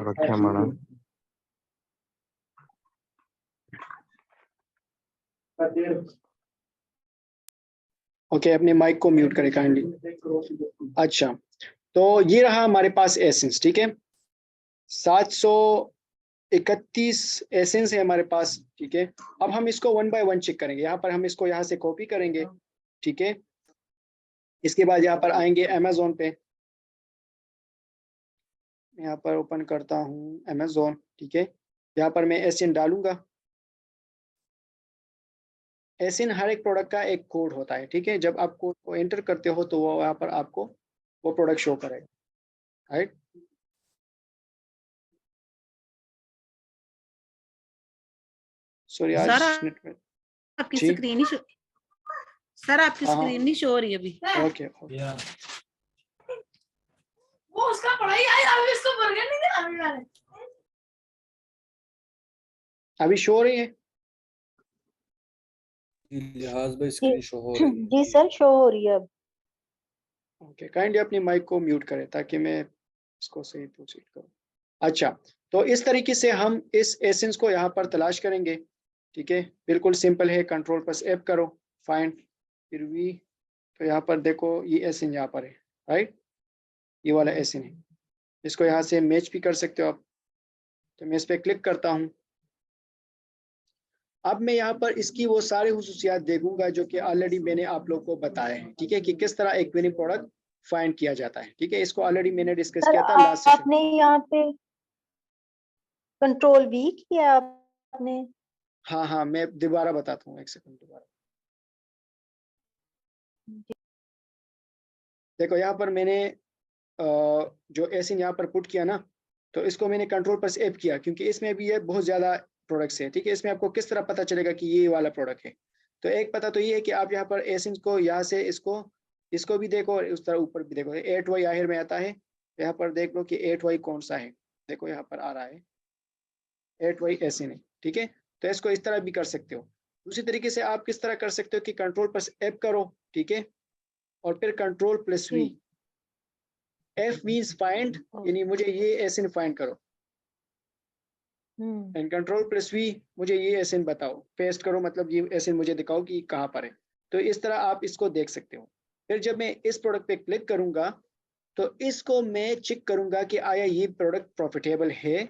रखा माना ओके, अपने माइक को म्यूट करें काइंडली। अच्छा, तो ये रहा हमारे पास एसेंस, ठीक है। 731 एसेंस है हमारे पास, ठीक है। अब हम इसको 1 बाय 1 चेक करेंगे। यहाँ पर हम इसको यहाँ से कॉपी करेंगे, ठीक है। इसके बाद यहाँ पर आएंगे अमेजोन पे, यहाँ पर ओपन करता हूँ अमेजोन, ठीक है। यहाँ पर मैं एसिन डालूंगा। एसिन हर एक प्रोडक्ट का एक कोड होता है, ठीक है। जब आप कोड को एंटर करते हो तो वो यहाँ पर आपको वो प्रोडक्ट शो करेगा, राइट। सॉरी आज सर नेटवर्क आपकी जी स्क्रीन ही सर आपकी हाँ स्क्रीन नहीं शो हो रही अभी। ओके वो उसका पढ़ाई आई, अभी इसको बर्गर नहीं दिलाने वाले। अभी शो हो रही है। लिहाज भाई स्क्रीन शो हो रही है। जी सर, शो हो रही है अब। ओके, काइंडली अपनी माइक को म्यूट करें ताकि मैं इसको सही प्रोसीड करूं। अच्छा, तो इस तरीके से हम इस एसेंस को यहाँ पर तलाश करेंगे, ठीक है। बिल्कुल सिंपल है, कंट्रोल प्लस एफ करो, फाइंड, फिर वी, तो यहाँ पर देखो ये एसेंस यहाँ पर है, राइट। ये वाला एसेंस है, इसको यहाँ से मैच भी कर सकते हो आप। तो मैं इस पर क्लिक करता हूँ। अब मैं यहाँ पर इसकी वो सारे हुसूसियात देखूंगा जो कि ऑलरेडी मैंने आप लोग को बताए हैं, ठीक है, कि किस तरह एक विनिंग प्रोडक्ट फाइंड किया जाता है, ठीक है। इसको ऑलरेडी मैंने डिस्कस सर किया था लास्ट सेशन। आपने यहाँ पे कंट्रोल वी किया आपने? हाँ हाँ, मैं दोबारा बताता हूँ, एक सेकंड दोबारा। देखो यहाँ पर मैंने जो एसिन यहाँ पर पुट किया ना, तो इसको मैंने कंट्रोल प्लस एफ किया क्योंकि इसमें भी ये बहुत ज़्यादा प्रोडक्ट्स है, ठीक है। इसमें आपको किस तरह पता चलेगा कि ये वाला प्रोडक्ट है। तो एक पता तो ये है कि आप यहाँ पर एसिन को यहाँ से इसको भी देखो और उस तरह ऊपर भी देखो। 8Y आखिर में आता है, यहाँ पर देख लो कि 8Y कौन सा है। देखो यहाँ पर आ रहा है 8Y एसिन है, ठीक है। तो इसको इस तरह भी कर सकते हो। दूसरी तरीके से आप किस तरह कर सकते हो कि कंट्रोल प्लस एफ करो, ठीक है, और फिर control plus V. F means find, यानी मुझे ये एसिन फाइंड करो, एंड कंट्रोल प्लस वी, मुझे ये एसिन बताओ, पेस्ट करो, मतलब ये एसिन मुझे दिखाओ कि कहाँ पर है। तो इस तरह आप इसको देख सकते हो। फिर जब मैं इस प्रोडक्ट पे क्लिक करूंगा तो इसको मैं चेक करूंगा कि आया ये प्रोडक्ट प्रॉफिटेबल है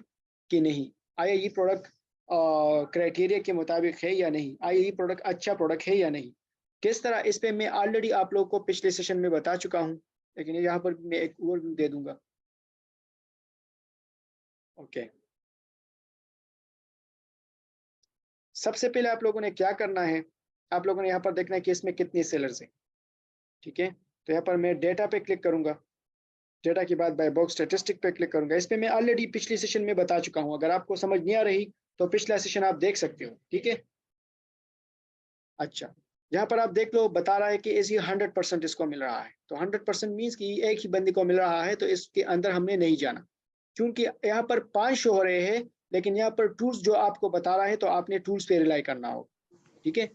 कि नहीं, आया ये प्रोडक्ट क्राइटेरिया के मुताबिक है या नहीं, आया ये प्रोडक्ट अच्छा प्रोडक्ट है या नहीं। किस तरह, इस पे मैं ऑलरेडी आप लोगों को पिछले सेशन में बता चुका हूँ, लेकिन यहाँ पर मैं एक ओवरव्यू दे दूंगा। ओके, सबसे पहले आप लोगों ने क्या करना है, आप लोगों ने यहाँ पर देखना है कि इसमें कितने सेलर्स हैं, ठीक है। तो यहाँ पर मैं डेटा पे क्लिक करूंगा, डेटा के बाद बाय बॉक्स स्टैटिस्टिक पे क्लिक करूंगा। इस पे मैं ऑलरेडी पिछले सेशन में बता चुका हूँ, अगर आपको समझ नहीं आ रही तो पिछला सेशन आप देख सकते हो, ठीक है। अच्छा, यहाँ पर आप देख लो, बता रहा है कि इसी 100% इसको मिल रहा है। तो 100% मीन्स कि एक ही बंदे को मिल रहा है, तो इसके अंदर हमने नहीं जाना, क्योंकि यहाँ पर 5 शो हो रहे हैं, लेकिन यहाँ पर टूल्स जो आपको बता रहा है तो आपने टूल्स पे रिलाई करना होगा, ठीक है।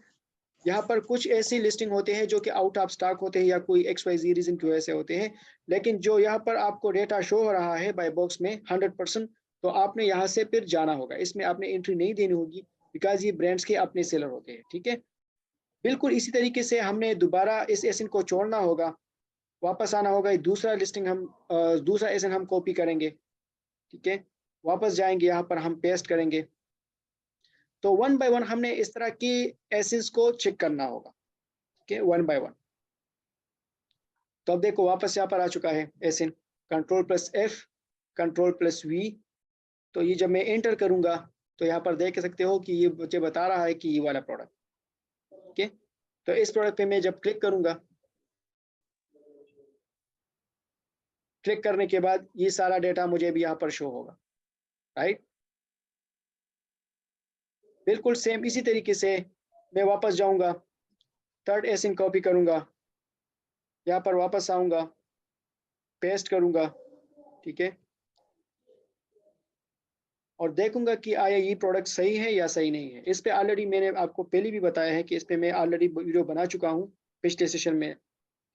यहाँ पर कुछ ऐसी लिस्टिंग होते हैं जो कि आउट ऑफ स्टॉक होते हैं या कोई XYZ रीजन की वजह से होते हैं, लेकिन जो यहाँ पर आपको डेटा शो हो रहा है बाय बॉक्स में 100%, तो आपने यहाँ से फिर जाना होगा। इसमें आपने एंट्री नहीं देनी होगी, बिकॉज ये ब्रांड्स के अपने सेलर होते हैं, ठीक है। बिल्कुल इसी तरीके से हमने दोबारा इस एसिन को छोड़ना होगा, वापस आना होगा। दूसरा लिस्टिंग हम दूसरा एसिन हम कॉपी करेंगे, ठीक है, वापस जाएंगे, यहाँ पर हम पेस्ट करेंगे। तो 1 बाय 1 हमने इस तरह की एसिंस को चेक करना होगा, ठीक है, 1 बाय 1। तो अब देखो वापस यहाँ पर आ चुका है एसिन, control plus F, control plus V. तो ये जब मैं एंटर करूंगा तो यहाँ पर देख सकते हो कि ये मुझे बता रहा है कि ये वाला प्रोडक्ट, ठीक है। तो इस प्रोडक्ट पे मैं जब क्लिक करूंगा, क्लिक करने के बाद ये सारा डेटा मुझे भी यहाँ पर शो होगा, राइट। बिल्कुल सेम इसी तरीके से मैं वापस जाऊंगा, थर्ड एसिन कॉपी करूंगा, यहाँ पर वापस आऊंगा, पेस्ट करूंगा, ठीक है, और देखूंगा कि आया ये प्रोडक्ट सही है या सही नहीं है। इस पे ऑलरेडी मैंने आपको पहले भी बताया है कि इस पे मैं ऑलरेडी वीडियो बना चुका हूँ पिछले सेशन में,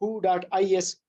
who.is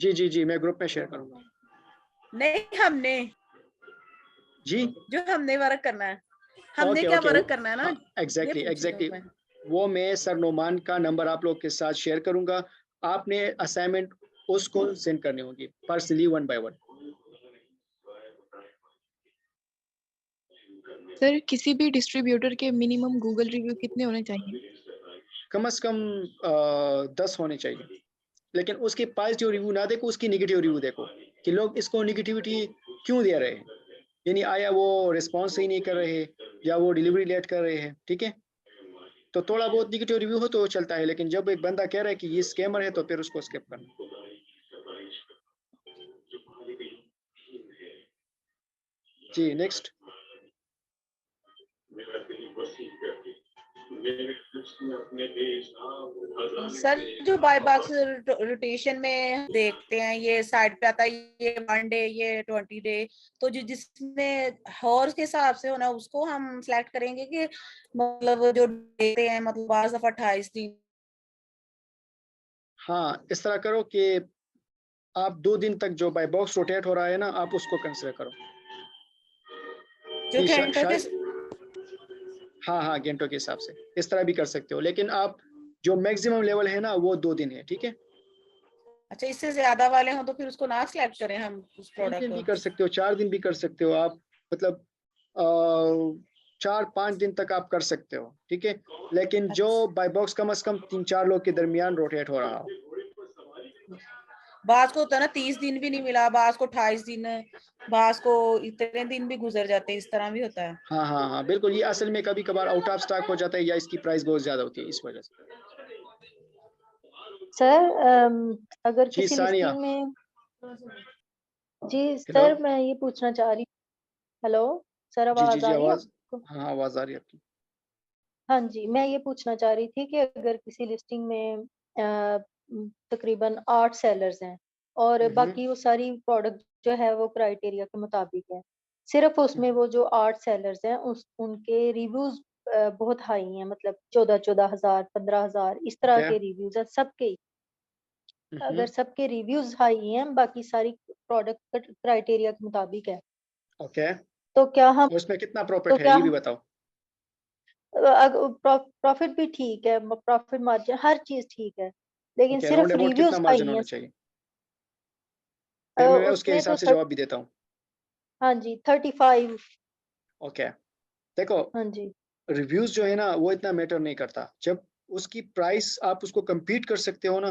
जी जी जी, मैं ग्रुप में शेयर करूंगा। नहीं हमने जी जो हमने वर्क करना है, हमने ओके क्या ओके, वर्क करना है ना, एग्जैक्टली ये पूछ रही हूँ एग्जैक्टली, मैं। वो मैं सर नोमान का नंबर आप लोग के साथ शेयर करूंगा, आपने असाइनमेंट उसको सेंड करनी होगी पर्सनली 1 by 1। सर किसी भी डिस्ट्रीब्यूटर के मिनिमम गूगल रिव्यू कितने होने चाहिए? कम से कम 10 होने चाहिए, लेकिन उसके पॉजिटिव रिव्यू ना देखो, उसकी नेगेटिव रिव्यू देखो कि लोग इसको नेगेटिविटी क्यों दे रहे हैं, यानी आया वो रिस्पॉन्स सही नहीं कर रहे या वो डिलीवरी लेट कर रहे हैं, ठीक है। तो थोड़ा बहुत नेगेटिव रिव्यू हो तो चलता है, लेकिन जब एक बंदा कह रहा है कि ये स्कैमर है तो फिर उसको स्किप करना। जी नेक्स्ट। सर जो बाय बॉक्स रोटेशन में देखते हैं, ये साइड पे आता है, ये 1 डे, ये 20 डे, तो जो जिसमें हॉर्स के हिसाब से होना उसको हम सिलेक्ट करेंगे कि मतलब जो देखते हैं मतलब 12 दफा 28 दिन। हाँ इस तरह करो कि आप 2 दिन तक जो बाय बॉक्स रोटेट हो रहा है ना, आप उसको कंसिडर करो जो कि घंटों के हाँ हाँ घंटों के हिसाब से इस तरह भी कर सकते हो, लेकिन आप जो मैक्सिमम लेवल है ना वो 2 दिन है, ठीक है। अच्छा इससे ज्यादा वाले हो तो फिर उसको ना सिलेक्ट करें हम उस 3 प्रोडक्ट दिन भी को। कर सकते हो, 4 दिन भी कर सकते हो आप, मतलब 4-5 दिन तक आप कर सकते हो, ठीक है, लेकिन जो बाय बॉक्स कम से कम 3-4 लोग के दरमियान रोटेट हो रहा हो। बास को होता है ना 30 दिन भी नहीं मिला, बास को 28 दिन, बास को इतने दिन भी गुजर जाते हैं, इस तरह भी होता है। हाँ हाँ हाँ बिल्कुल, ये असल में कभी कभार आउट ऑफ स्टॉक हो जाता है या इसकी प्राइस बहुत ज्यादा होती है इस वजह से। सर अगर जी किसी सानिया। लिस्टिंग में, जी हेलो सर मैं ये पूछना चाह रही, हेलो सर जी जी आवाज जी आ रही है आवाज, आपको? हाँ आवाज आ रही है आपकी। हाँ जी, मैं ये पूछना चाह रही थी कि अगर किसी लिस्टिंग में तकरीबन 8 सेलर्स हैं और बाकी वो सारी प्रोडक्ट जो है वो क्राइटेरिया के मुताबिक है, सिर्फ उसमें वो जो 8 सेलर्स हैं उनके रिव्यूज बहुत हाई हैं, मतलब 14,000 15,000 इस तरह ओके के रिव्यूज हैं सबके ही। अगर सबके रिव्यूज हाई हैं, बाकी सारी प्रोडक्ट क्राइटेरिया के मुताबिक है, ओके, तो क्या हम उसमें कितना तो प्रॉफिट है क्या ये भी बताओ। प्रॉफिट भी ठीक है, प्रॉफिट मार्जिन हर चीज ठीक है, लेकिन ओके, राउंड सिर्फ अबाउट कितना रिव्यूज मार्जिन हाई होना हैं। चाहिए, फिर मैं उसके उसमें हिसाब तो से जवाब भी देता हूँ। हाँ जी 35। ओके देखो, हाँ जी रिव्यूज जो है ना वो इतना मैटर नहीं करता, जब उसकी प्राइस आप उसको compete कर सकते हो ना,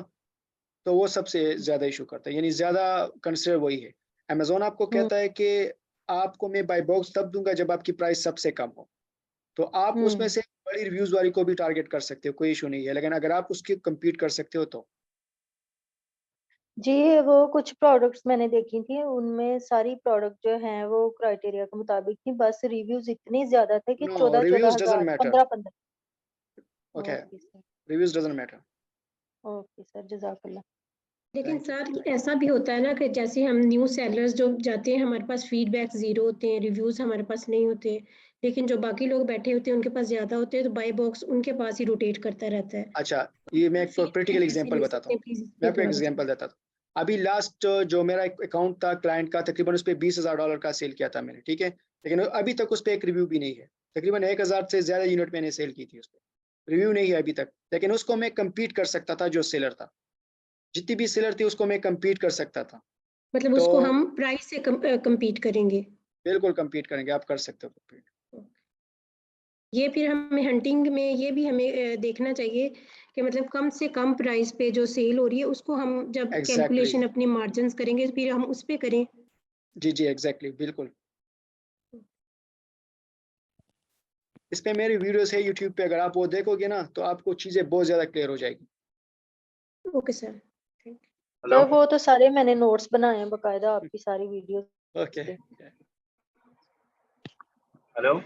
तो वो सबसे ज्यादा इशू करता है, यानी ज्यादा कंसिडर वही है। अमेजोन आपको कहता है कि आपको मैं बाय बॉक्स तब दूंगा जब आपकी प्राइस सबसे कम हो, तो आप उसमें से बड़ी रिव्यूज वाली को भी टारगेट कर सकते हो, कोई इशू नहीं है, लेकिन अगर आप उसकी compete कर सकते हो तो। जी, वो कुछ प्रोडक्ट्स मैंने देखी थी, उनमें सारी प्रोडक्ट जो हैं वो क्राइटेरिया के मुताबिक थी, बस रिव्यूज इतने ज्यादा थे कि no, 14,000 reviews doesn't matter. 15,000। Okay, okay sir, reviews doesn't matter. Okay sir, जज़ाकल्लाह। लेकिन थैंक यू। सर ऐसा भी होता है ना कि जैसे हम न्यू सेलर्स जो जाते हैं, हमारे पास फीडबैक जीरो होते हैं, रिव्यूज हमारे पास नहीं होते, लेकिन जो बाकी लोग बैठे होते हैं उनके पास ज्यादा होते हैं, तो बाय बॉक्स उनके पास ही रोटेट करता रहता है। अच्छा, ये मैं एक प्रैक्टिकल फीडबैक कैसे एग्जांपल ले बताता सकते हूँ, हैं प्लीज, मैं इसमें आपको थोड़ा एग्जांपल बताइए। देता था। अभी लास्ट जो मेरा एक अकाउंट था क्लाइंट का, तकरीबन उस पर $20,000 का सेल किया था मैंने, ठीक है, लेकिन अभी तक उस पर एक रिव्यू भी नहीं है। तकरीबन 1,000 से ज्यादा यूनिट मैंने सेल की थी, उस पर रिव्यू नहीं है अभी तक, लेकिन उसको मैं कम्पीट कर सकता था, जो सेलर था, जितनी भी सेलर थी उसको मैं कम्पीट कर सकता था। मतलब तो उसको हम प्राइस से compete करेंगे। बिल्कुल कम्पीट करेंगे, आप कर सकते हो कम्पीट। ये फिर हमें हंटिंग में ये भी हमें देखना चाहिए कि मतलब कम से कम प्राइस पे जो सेल हो रही है उसको हम जब एग्जैक्टली, कैलकुलेशन अपने मार्जिन्स करेंगे फिर हम उस पे करें। जी जी एग्जैक्टली, बिल्कुल। इस पे मेरी वीडियोस है यूट्यूब पे, अगर आप वो देखोगे ना तो आपको चीजें बहुत ज्यादा क्लियर हो जाएगी। ओके सर, हेलो सर वो तो सारे मैंने नोट्स बनाए हैं बकायदा आपकी सारी वीडियो ओके पे। हेलो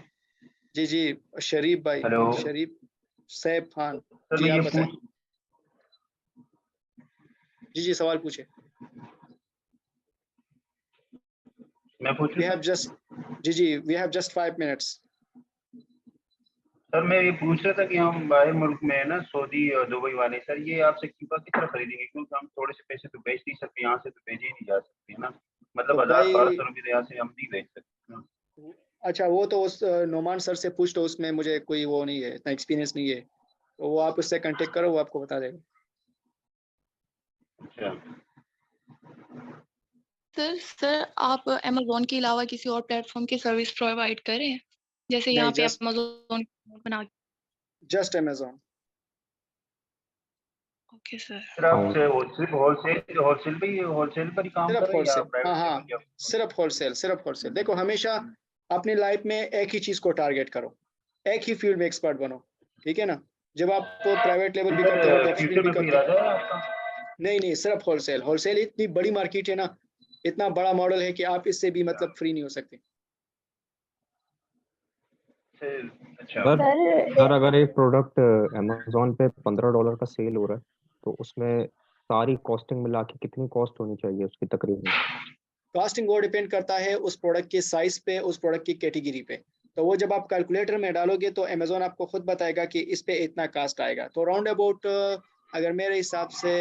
जी जी, शरीफ भाई, हेलो शरीफ सैफ खान, सर, जी मैं आप ये बताएं। जी जी सवाल पूछे। मैं पूछूं वी हैव सर? जस्ट, जी जी we have just 5 minutes। Sir मैं ये पूछ रहा था कि हम बाहर मुल्क में है ना, सऊदी और दुबई वाले, सर ये आपसे क्यूबा किस तरह खरीदेंगे, क्योंकि हम थोड़े से पैसे तो बेच नहीं सकते, यहाँ से तो भेजे ही नहीं जा सकते ना, मतलब तो 1000-1200 भाई रुपये यहाँ से हम नहीं भेज सकते ना। अच्छा, वो तो उस नोमान सर से पूछ लो, उसमें मुझे कोई वो नहीं है, इतना एक्सपीरियंस नहीं है, तो वो आप उससे कांटेक्ट करो, वो आपको बता देगा। अच्छा सर आप अमेज़न के अलावा किसी और प्लेटफॉर्म की सर्विस प्रोवाइड करें, जैसे नहीं, यहाँ पे जस्ट अमेज़न बना? Just Amazon. Okay sir. Sir आप सिर्फ होलसेल पर ही काम सिर्फ कर रहे हैं या होलसेल, हाँ प्राइवेट हाँ, लेवल या? सिर्फ होलसेल। देखो, हमेशा अपनी लाइफ में एक ही चीज को टारगेट करो, एक ही फील्ड में एक्सपर्ट बनो, ठीक है ना। जब आप प्राइवेट लेवल भी करते हो, ड्रॉप फ्यूचर शिपिंग भी में कोई करते हो, इरादा है आपका? नहीं, सिर्फ होलसेल। होलसेल इतनी बड़ी मार्केट है ना, इतना बड़ा मॉडल है कि आप इससे भी मतलब फ्री नहीं हो सकते। अच्छा सर सर अगर एक प्रोडक्ट अमेजोन पे $15 का सेल हो रहा है तो उसमें सारी कॉस्टिंग मिला के कितनी कॉस्ट होनी चाहिए उसकी तकरीबन? कॉस्टिंग वो डिपेंड करता है उस प्रोडक्ट के साइज पे, उस प्रोडक्ट की कैटेगरी पे। तो वो जब आप कैलकुलेटर में डालोगे तो अमेजोन आपको खुद बताएगा कि इस पे इतना कास्ट आएगा। तो राउंड अबाउट अगर मेरे हिसाब से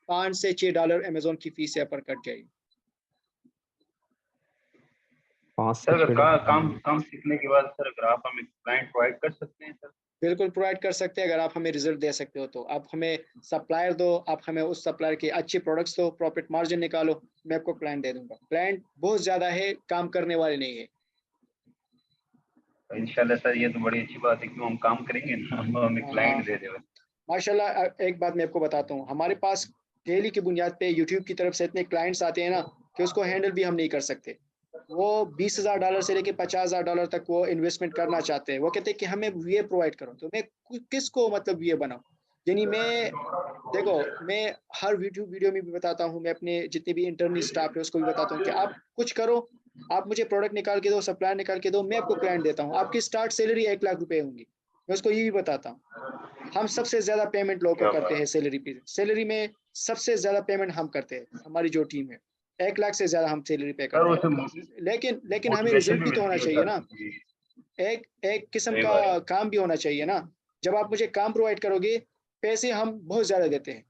$5 से $6 अमेजोन की फीस यहाँ पर कट जाएगी। 5 से सर 6 काम सीखने के बाद सर अगर आप हमें क्लाइंट प्रोवाइड कर सकते हैं सर? बिल्कुल प्रोवाइड कर सकते हैं, अगर आप हमें रिजल्ट दे सकते हो तो। आप हमें सप्लायर दो, आप हमें उस सप्लायर के अच्छे प्रोडक्ट्स दो, प्रॉफिट मार्जिन निकालो, मैं आपको क्लाइंट दे दूंगा। क्लाइंट बहुत ज्यादा है, काम करने वाले नहीं है। इंशाल्लाह सर, ये तो बड़ी अच्छी बात है, क्यों हम काम करेंगे ना, हम हमें क्लाइंट दे दें। माशाल्लाह, एक बात मैं आपको बताता हूँ, हमारे पास डेली की बुनियाद पे यूट्यूब की तरफ से इतने क्लाइंट्स आते हैं ना कि उसको हैंडल भी हम नहीं कर सकते। वो $20,000 से लेके $50,000 तक वो इन्वेस्टमेंट करना चाहते हैं। वो कहते हैं कि हमें वीए प्रोवाइड करो, तो मैं किसको मतलब वीए बनाऊं? यानी मैं, देखो, मैं हर वीडियो में भी बताता हूँ, मैं अपने जितने भी इंटरनल स्टाफ है उसको भी बताता हूँ कि आप कुछ करो, आप मुझे प्रोडक्ट निकाल के दो, सप्लायर निकाल के दो, मैं आपको क्लाइंट देता हूँ। आपकी स्टार्ट सैलरी 1 लाख रुपए होंगी, मैं उसको ये भी बताता हूँ। हम सबसे ज्यादा पेमेंट लोगों को करते हैं सैलरी पे। सैलरी में सबसे ज्यादा पेमेंट हम करते हैं, हमारी जो टीम है 1 लाख से ज्यादा हम सैलरी पे करते हैं। लेकिन हमें मोटिवेशन रिजल्ट भी तो होना मिलती है चाहिए सर। ना, एक किस्म सही का बात है। काम भी होना चाहिए ना। जब आप मुझे काम प्रोवाइड करोगे, पैसे हम बहुत ज्यादा देते हैं,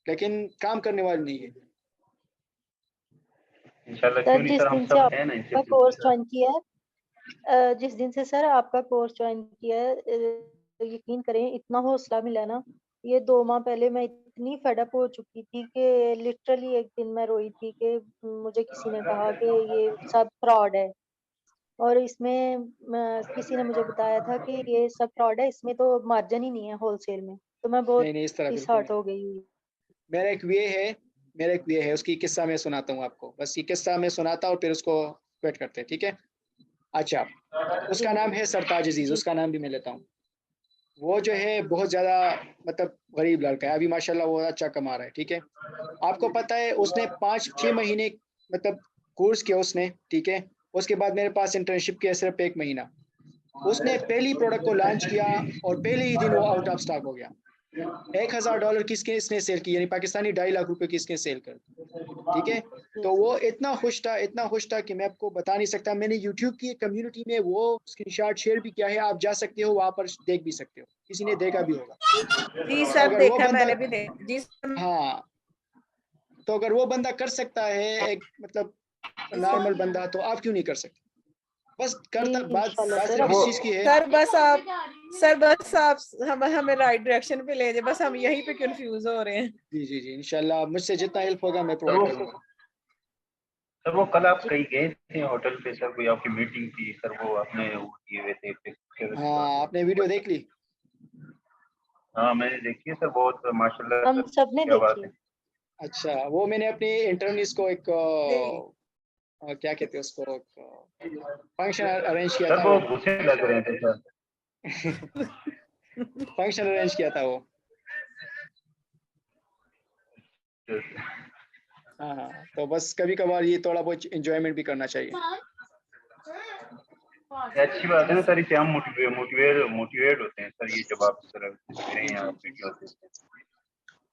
लेकिन काम करने वाले नहीं है। इंशाल्लाह, सर क्यों नहीं जिस सर, हम दिन से सब हैं ना, आपका इनसे कोर्स ज्वाइन किया है, जिस दिन से सर आपका कोर्स ज्वाइन किया है, यकीन करें इतना हौसला मिला ना। ये 2 माह पहले मैं इतनी फेडअप हो चुकी थी कि लिटरली एक दिन मैं रोई थी कि मुझे किसी ने कहा कि ये सब फ्रॉड है, और इसमें किसी ने मुझे बताया था कि ये सब फ्रॉड है, इसमें तो मार्जिन ही नहीं है होलसेल में। तो मैं बहुत नहीं, इस तरह डिस बिल्कुल हार्ट नहीं। हो गई हुई। मेरा एक वे है, उसकी किस्सा मैं सुनाता हूँ आपको। बस ये किस्सा मैं सुनाता हूँ, फिर उसको वेट करते हैं, ठीक है? अच्छा, जी उसका नाम है सरताज अजीज, जी। उसका नाम भी मैं लेता हूँ। वो जो है बहुत ज्यादा मतलब गरीब लड़का है, अभी माशाल्लाह वो अच्छा कमा रहा है, ठीक है? आपको पता है उसने 5-6 महीने मतलब कोर्स किया उसने, ठीक है? उसके बाद मेरे पास इंटर्नशिप किया सिर्फ 1 महीना। उसने पहली प्रोडक्ट को लॉन्च किया और पहले ही दिन वो आउट ऑफ स्टॉक हो गया। $1,000 की इसने सेल की, यानी पाकिस्तानी 2.5 लाख रुपए की इसने सेल कर, ठीक है? तो वो इतना खुश था कि मैं आपको बता नहीं सकता। मैंने यूट्यूब की कम्युनिटी में वो स्क्रीनशॉट शेयर भी किया है, आप जा सकते हो वहां पर देख भी सकते हो, किसी ने देखा भी होगा। जी तो सर, अगर वो देखा, बंदा, मैंने भी देखा जी सर। हाँ, तो अगर वो बंदा कर सकता है, एक मतलब नॉर्मल बंदा, तो आप क्यों नहीं कर सकते? बस जी करता, बात इंशाल्लाह बात सर। सिर्फ इस चीज की है। सर बस आप हमें राइट डायरेक्शन पे ले जाए, बस हम यहीं पे कंफ्यूज हो रहे हैं। जी, इंशाल्लाह मुझसे जितना हेल्प होगा मैं सर प्रोवाइड वो करूंगा। सर वो कल आप कहीं गए थे होटल पे सर, कोई आपकी मीटिंग थी सर, वो आपने वो किए हुए थे पिक्चर। हाँ, आपने वीडियो देख ली? हाँ मैंने देखी है सर, बहुत माशाल्लाह हम सर, सब ने क्या बात देखी है। है। अच्छा, वो मैंने अपने इंटर्निस को एक जी क्या कहते हैं उसको, फंक्शन अरेंज किया सर था वो वो। गुस्से लग रहे थे सर। फंक्शन अरेंज किया था वो। हाँ, तो बस कभी कभार ये थोड़ा बहुत एंजॉयमेंट भी करना चाहिए। अच्छी बात है ना सर, इससे हम मोटिवेट होते हैं सर, ये जब आप सर दे रहे हैं आप वीडियो से।